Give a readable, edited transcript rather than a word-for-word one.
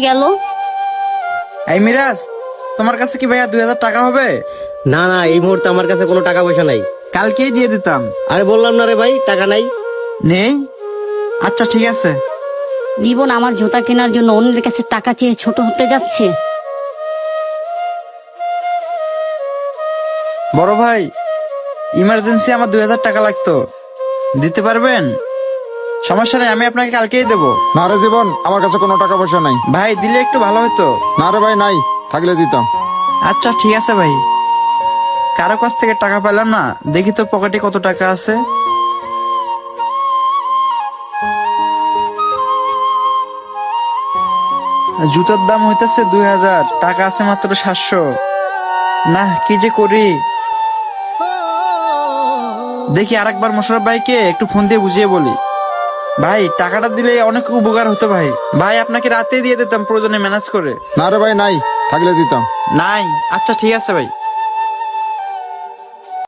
গেল। এই মিরাজ, তোমার কাছে কি ভাইয়া 2000 টাকা হবে? না না, এই মুহূর্তে আমার কাছে কোনো টাকা পয়সা নাই। কালকেই দিয়ে দিতাম। আরে বললাম না রে ভাই, টাকা নাই। নেই? আচ্ছা ঠিক আছে। জীবন আমার জুতা কেনার জন্য অন্যের কাছে টাকা চেয়ে ছোট হতে যাচ্ছে। বড় ভাই, ইমার্জেন্সি আমার 2000 টাকা লাগতো, দিতে পারবেন? সমস্যা নেই, আমি আপনাকে কালকেই দেবো। না রে জীবন, আমার কাছে কোনো টাকা পয়সা নাই। ভাই দিলে একটু ভালো হতো। না রে ভাই, নাই, থাকলে দিতাম। আচ্ছা ঠিক আছে ভাই। কারো কাছ থেকে টাকা পেলাম না, দেখি তো পকেটে কত টাকা আছে। জুতার দাম হইতেছে 2000, টাকা আছে মাত্র 700। না, কি যে করি। দেখি আরেকবার মোশাররফ ভাইকে একটু ফোন দিয়ে বুঝিয়ে বলি। ভাই টাকাটা দিলে অনেক উপকার হতো ভাই। ভাই আপনাকে রাতে দিয়ে দিতাম প্রয়োজনে ম্যানেজ করে। না রে ভাই, নাই, থাকলে দিতাম। নাই? আচ্ছা ঠিক আছে ভাই।